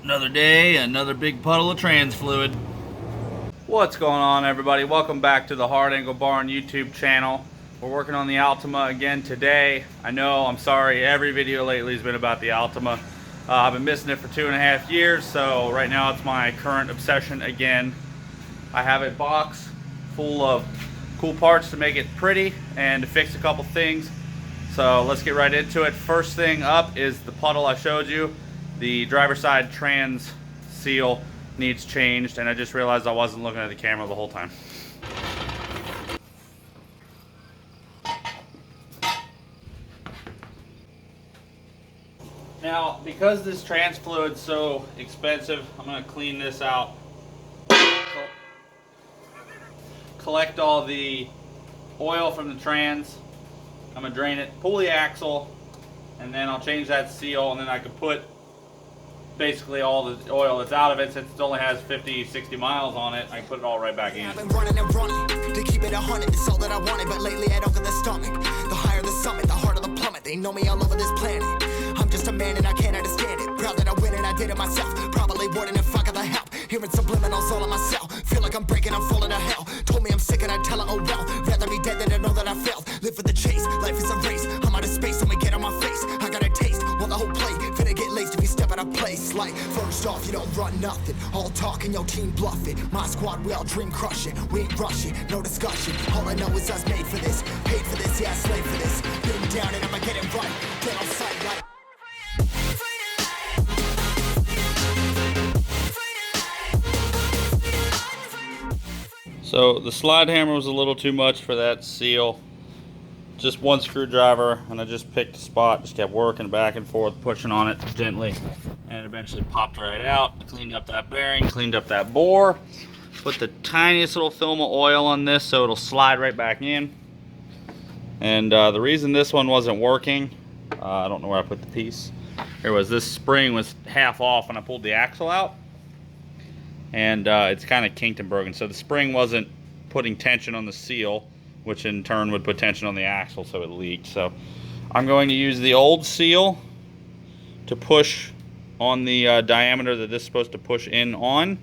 Another day, another big puddle of trans fluid. What's going on, everybody? Welcome back to the Hard Angle Barn YouTube channel. We're working on the Altima again today. I know, I'm sorry, every video lately has been about the Altima. I've been missing it for 2.5 years, so right now it's my current obsession again. I have a box full of cool parts to make it pretty and to fix a couple things. So let's get right into it. First thing up is the puddle I showed you. The driver's side trans seal needs changed, and I just realized I wasn't looking at the camera the whole time. Now, because this trans fluid's so expensive, I'm going to clean this out. Collect all the oil from the trans. I'm going to drain it, pull the axle, and then I'll change that seal, and then I can put basically all the oil that's out of it. Since it only has 50-60 miles on it, I can put it all right back in. I've been running and running to keep it 100. It's all that I wanted, but lately I don't get the stomach. The higher the summit, the harder the plummet. They know me all over this planet. I'm just a man and I can't understand it. Proud that I win and I did it myself. Probably wouldn't if I got the help. Hearing subliminals all on myself. Feel like I'm breaking, I'm falling to hell. Told me I'm sick and I tell her, oh well. Rather be dead than to know that I failed. Live for the chase, life is a race. I'm out of space, so me get on my face. I got a taste, well the whole plate finna get laced if you step out of place. Like, first off, you don't run nothing. All talk and your team bluff it. My squad, we all dream crush it. We ain't rushing, no discussion. All I know is us made for this. Paid for this, yeah, slave for this. Been down and I'ma get it right. Get on sight like. So the slide hammer was a little too much for that seal. Just one screwdriver, and I just picked a spot, just kept working back and forth, pushing on it gently, and it eventually popped right out. Cleaned up that bearing, cleaned up that bore, put the tiniest little film of oil on this so it'll slide right back in. And the reason this one wasn't working, I don't know where I put the piece. Here was, this spring was half off when I pulled the axle out, and it's kind of kinked and broken. So the spring wasn't putting tension on the seal, which in turn would put tension on the axle, so it leaked. So I'm going to use the old seal to push on the diameter that this is supposed to push in on.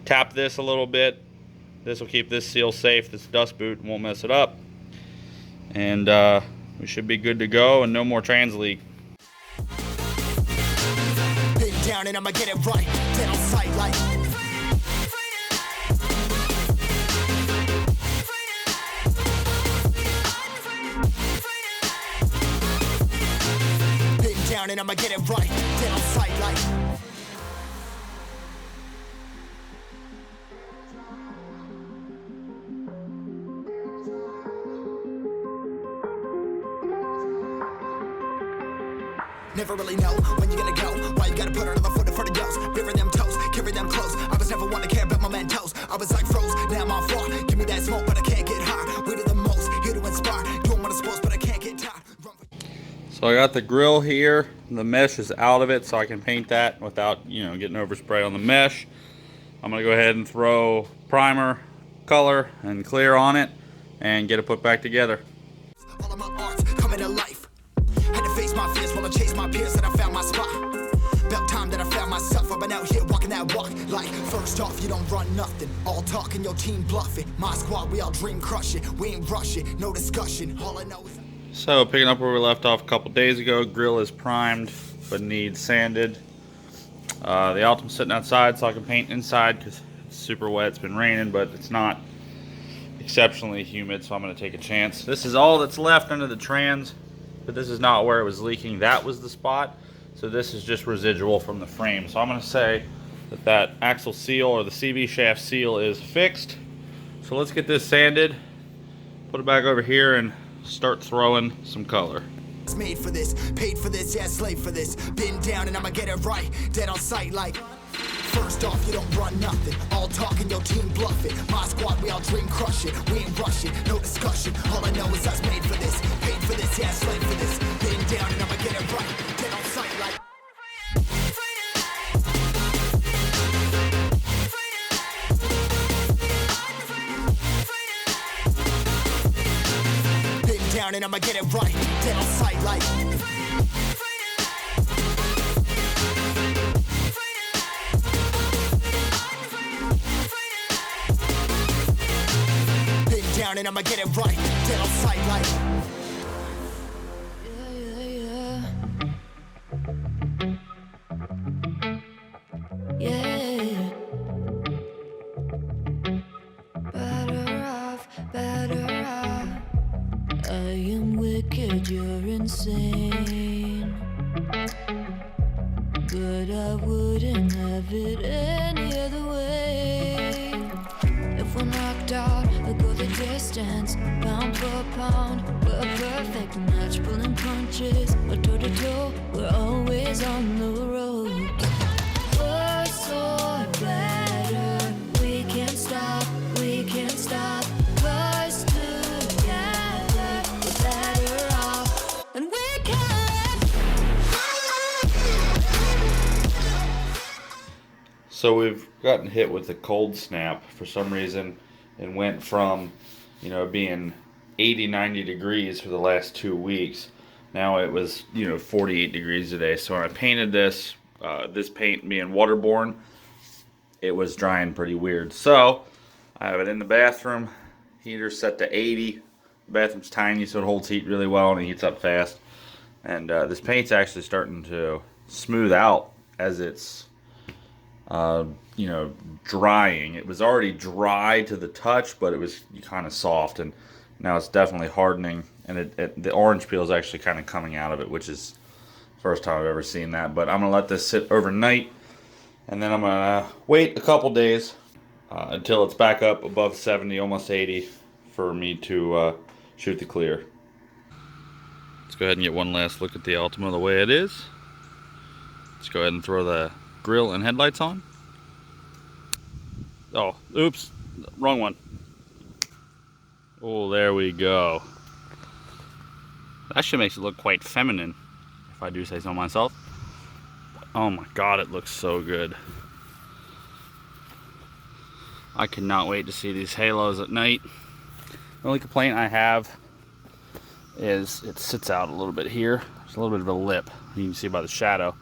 Tap this a little bit. This will keep this seal safe. This dust boot won't mess it up. And we should be good to go and no more trans leak. Been down and I'ma get it right. Dead on sight like. And I'ma get it right, dead on sight like. Never really know when you're gonna go. Why you gotta put another foot in front of yours? Bury them toes, carry them close. I was never one to care about my mentos. I was like froze, now I'm on floor. Give me that smoke, but I can't get high. We do the most, here to inspire. Doing what I'm supposed, but I can't get tired. So I got the grill here. The mesh is out of it, so I can paint that without, you know, getting overspray on the mesh. I'm gonna go ahead and throw primer, color, and clear on it, and get it put back together. All of my arts coming to life. Had to face my fears while I chased my peers, and I found my spot. About time that I found myself. I've been out here walking that walk. Like, first off, you don't run nothing. All talk and your team bluff it. My squad, we all dream crush it. We ain't rushing, no discussion. All I know is. So picking up where we left off a couple days ago, grill is primed but needs sanded. The Altima's sitting outside so I can paint inside because it's super wet. It's been raining, but it's not exceptionally humid, so I'm going to take a chance. This is all that's left under the trans, but this is not where it was leaking. That was the spot, so this is just residual from the frame. So I'm going to say that that axle seal or the CV shaft seal is fixed. So let's get this sanded, put it back over here, and start throwing some color. It's made for this, paid for this, yeah, slave for this. Been down and I'ma get it right, dead on sight like. First off, you don't run nothing. All talk and your team bluff it. My squad, we all dream crush it. We ain't rushing, no discussion. All I know is us made for this, paid for this, yeah, slave for this. Been down and I'ma get it right, dead on sight like. Down and I'ma get it right, dead on sight like. grind and I'ma get it right. Dead on sight like. Yeah. Better off. I am wicked, you're insane. But I wouldn't have it any other way. If we're knocked out, we'll go the distance. Pound for pound, we're a perfect match. Pulling punches, we're toe to toe. We're always on the road. Worse or better, we can't stop, we can't stop. Cause together, we're better off. And we can. So we've gotten hit with a cold snap for some reason and went from, being 80, 90 degrees for the last 2 weeks. Now it was, 48 degrees today. So when I painted this paint being waterborne, it was drying pretty weird. So I have it in the bathroom, heater set to 80. The bathroom's tiny, so it holds heat really well and it heats up fast. And this paint's actually starting to smooth out as it's drying. It was already dry to the touch, but it was kind of soft, and now it's definitely hardening, and the orange peel is actually kind of coming out of it, which is the first time I've ever seen that. But I'm gonna let this sit overnight, and then I'm gonna wait a couple days until it's back up above 70, almost 80, for me to shoot the clear. Let's go ahead and get one last look at the Altima the way it is. Let's go ahead and throw the grill and headlights on. Oh, oops, wrong one. Oh, there we go. That actually makes it look quite feminine, if I do say so myself. Oh my god, it looks so good. I cannot wait to see these halos at night. The only complaint I have is it sits out a little bit here. There's a little bit of a lip, you can see by the shadow.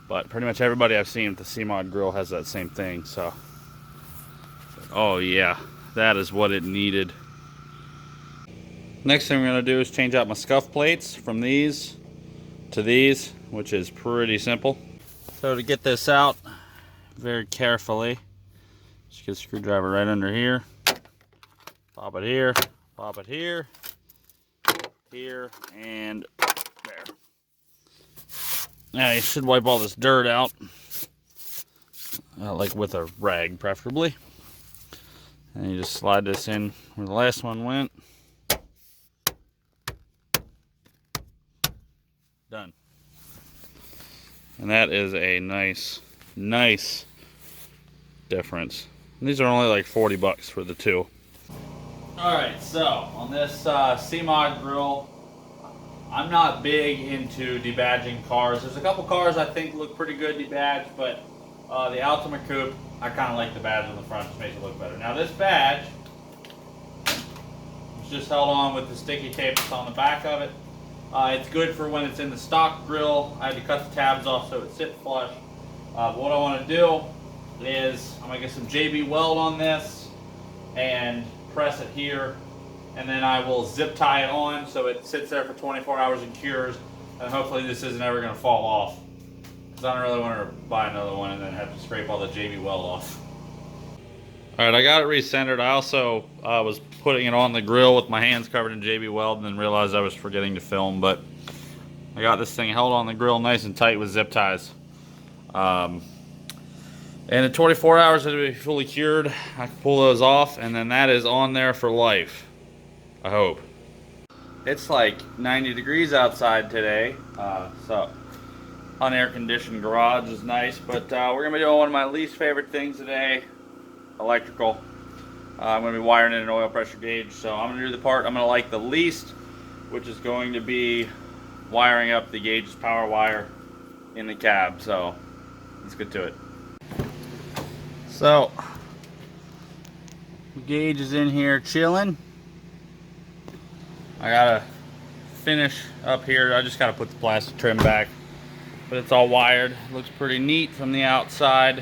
But pretty much everybody I've seen with the C-Mod grill has that same thing, so. Oh yeah, that is what it needed. Next thing we're gonna do is change out my scuff plates from these to these, which is pretty simple. So to get this out very carefully, just get a screwdriver right under here, pop it here, here, and there. Now you should wipe all this dirt out, like with a rag preferably. And you just slide this in where the last one went. Done. And that is a nice difference. And these are only like 40 bucks for the two. Alright, so on this C-Mod grill, I'm not big into debadging cars. There's a couple cars I think look pretty good debadged, but the Altima Coupe, I kind of like the badge on the front, just makes it look better. Now this badge is just held on with the sticky tape that's on the back of it. It's good for when it's in the stock grill. I had to cut the tabs off so it sit flush. But what I want to do is I'm going to get some JB Weld on this and press it here, and then I will zip tie it on so it sits there for 24 hours and cures, and hopefully this isn't ever going to fall off. I don't really want to buy another one and then have to scrape all the JB Weld off. Alright, I got it recentered. I also was putting it on the grill with my hands covered in JB Weld and then realized I was forgetting to film, but I got this thing held on the grill nice and tight with zip ties. And in 24 hours it'll be fully cured. I can pull those off, and then that is on there for life. I hope. It's like 90 degrees outside today, so unair-conditioned garage is nice, but we're going to be doing one of my least favorite things today, electrical. I'm going to be wiring in an oil pressure gauge, so I'm going to do the part I'm going to like the least, which is going to be wiring up the gauge's power wire in the cab, so let's get to it. So, the gauge is in here chilling. I got to finish up here. I just got to put the plastic trim back. But it's all wired. Looks pretty neat from the outside.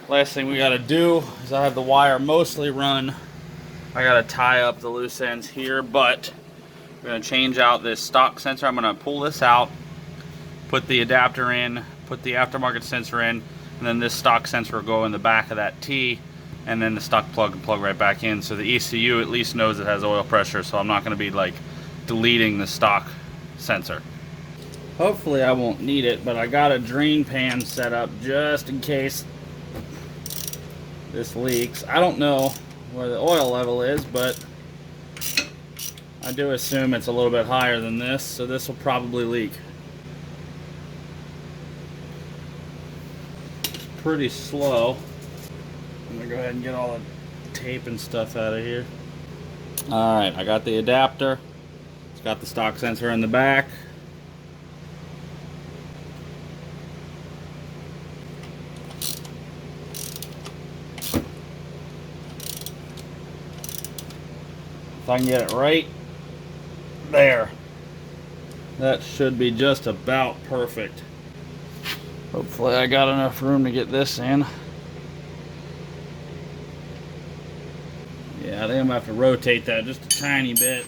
Last thing we got to do is I have the wire mostly run I gotta tie up the loose ends here, but we're gonna change out this stock sensor. I'm gonna pull this out, put the adapter in, put the aftermarket sensor in, and then this stock sensor will go in the back of that T, and then the stock plug can plug right back in. So the ECU at least knows it has oil pressure, so I'm not gonna be like deleting the stock sensor. Hopefully I won't need it, but I got a drain pan set up just in case this leaks. I don't know where the oil level is, but I do assume it's a little bit higher than this, so this will probably leak. It's pretty slow. I'm gonna go ahead and get all the tape and stuff out of here. Alright, I got the adapter. It's got the stock sensor in the back. If I can get it right there, that should be just about perfect. Hopefully I got enough room to get this in. Yeah, I think I'm gonna have to rotate that just a tiny bit.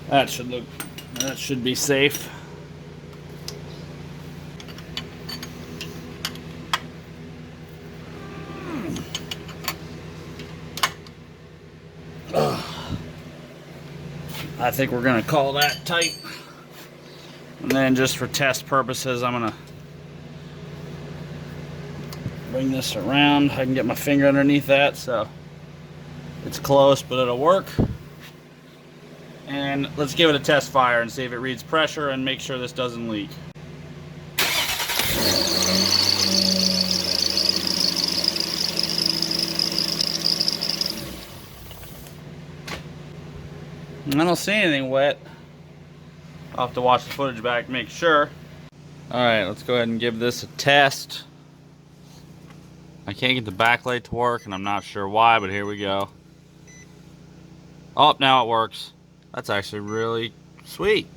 That should be safe. I think we're gonna call that tight. And then just for test purposes, I'm gonna bring this around. I can get my finger underneath that, so it's close, but it'll work. And let's give it a test fire and see if it reads pressure and make sure this doesn't leak. I don't see anything wet. I'll have to watch the footage back to make sure. Alright, let's go ahead and give this a test. I can't get the backlight to work, and I'm not sure why, but here we go. Oh, now it works. That's actually really sweet.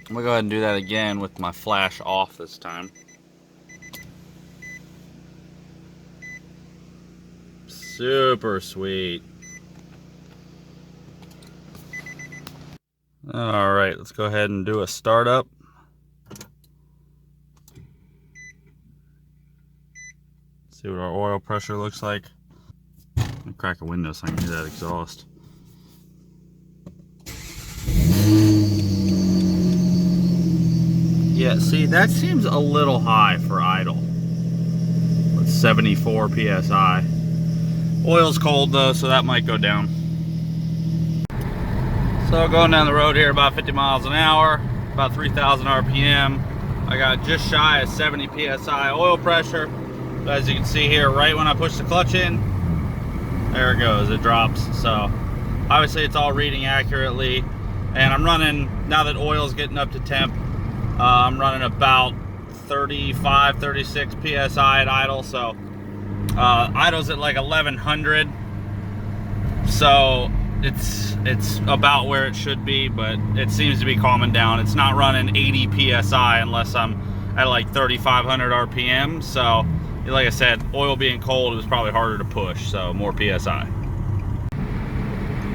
I'm gonna go ahead and do that again with my flash off this time. Super sweet. Alright, let's go ahead and do a startup. See what our oil pressure looks like. I'll crack a window so I can hear that exhaust. Yeah, see, that seems a little high for idle. With 74 psi. Oil's cold though, so that might go down. So going down the road here about 50 miles an hour, about 3,000 RPM. I got just shy of 70 psi oil pressure. But as you can see here, right when I push the clutch in, there it goes, it drops. So obviously it's all reading accurately. And I'm running, now that oil's getting up to temp, I'm running about 35, 36 psi at idle. So idle's at like 1100. So it's about where it should be, but it seems to be calming down. It's not running 80 psi unless I'm at like 3,500 RPM. So like I said, oil being cold, it was probably harder to push, so more psi.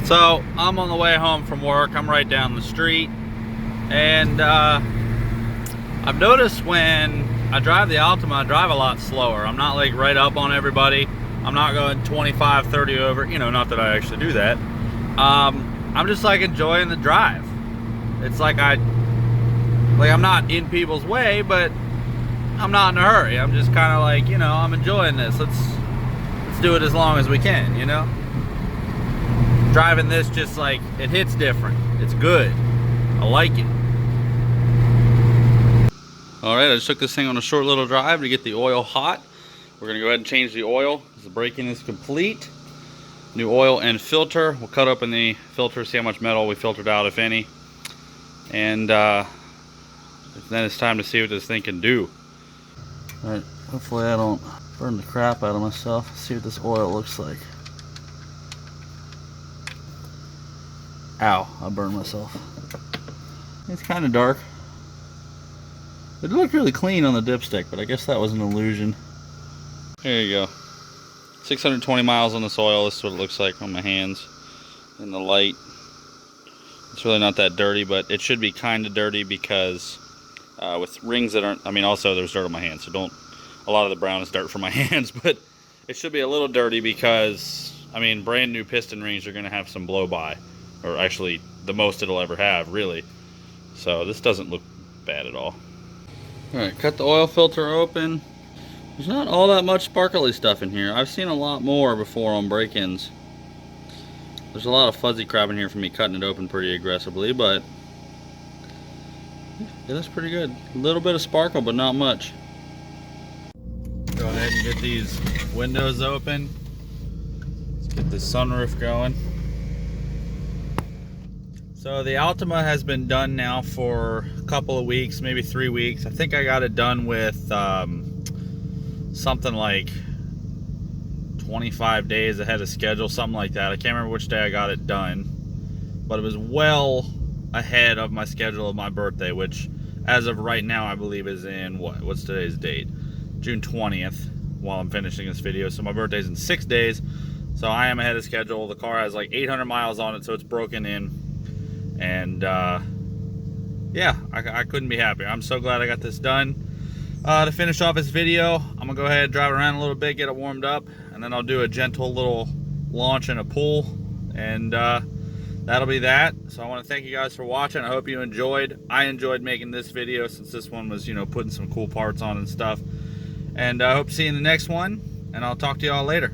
So I'm on the way home from work. I'm right down the street, and I've noticed when I drive the Altima, I drive a lot slower. I'm not like right up on everybody. I'm not going 25, 30 over, you know, not that I actually do that. I'm just like enjoying the drive. It's like I'm not in people's way, but I'm not in a hurry. I'm just kind of like, you know, I'm enjoying this. Let's do it as long as we can, you know? Driving this just like, it hits different. It's good. I like it. Alright, I just took this thing on a short little drive to get the oil hot. We're going to go ahead and change the oil. The braking is complete. New oil and filter. We'll cut open the filter, see how much metal we filtered out, if any. And then it's time to see what this thing can do. Alright, hopefully I don't burn the crap out of myself. Let's see what this oil looks like. Ow, I burned myself. It's kind of dark. It looked really clean on the dipstick, but I guess that was an illusion. There you go. 620 miles on this oil. This is what it looks like on my hands in the light. It's really not that dirty, but it should be kind of dirty because with rings that aren't, I mean, also there's dirt on my hands, so don't, a lot of the brown is dirt from my hands, but it should be a little dirty because, I mean, brand new piston rings are going to have some blow by, or actually the most it'll ever have, really. So this doesn't look bad at all. Alright, cut the oil filter open. There's not all that much sparkly stuff in here. I've seen a lot more before on break-ins. There's a lot of fuzzy crap in here from me cutting it open pretty aggressively, but yeah, that's pretty good. A little bit of sparkle, but not much. Go ahead and get these windows open. Let's get the sunroof going. So the Altima has been done now for a couple of weeks, maybe 3 weeks. I think I got it done with something like 25 days ahead of schedule, something like that. I can't remember which day I got it done, but it was well ahead of my schedule of my birthday, which as of right now I believe is in what's today's date? June 20th while I'm finishing this video. So my birthday's in 6 days, so I am ahead of schedule. The car has like 800 miles on it, so it's broken in, and yeah, I couldn't be happier. I'm so glad I got this done. To finish off this video, I'm gonna go ahead and drive around a little bit, get it warmed up, and then I'll do a gentle little launch and a pull, and that'll be that. So I want to thank you guys for watching. I hope you enjoyed. I enjoyed making this video since this one was, you know, putting some cool parts on and stuff. And I hope to see you in the next one, and I'll talk to y'all later.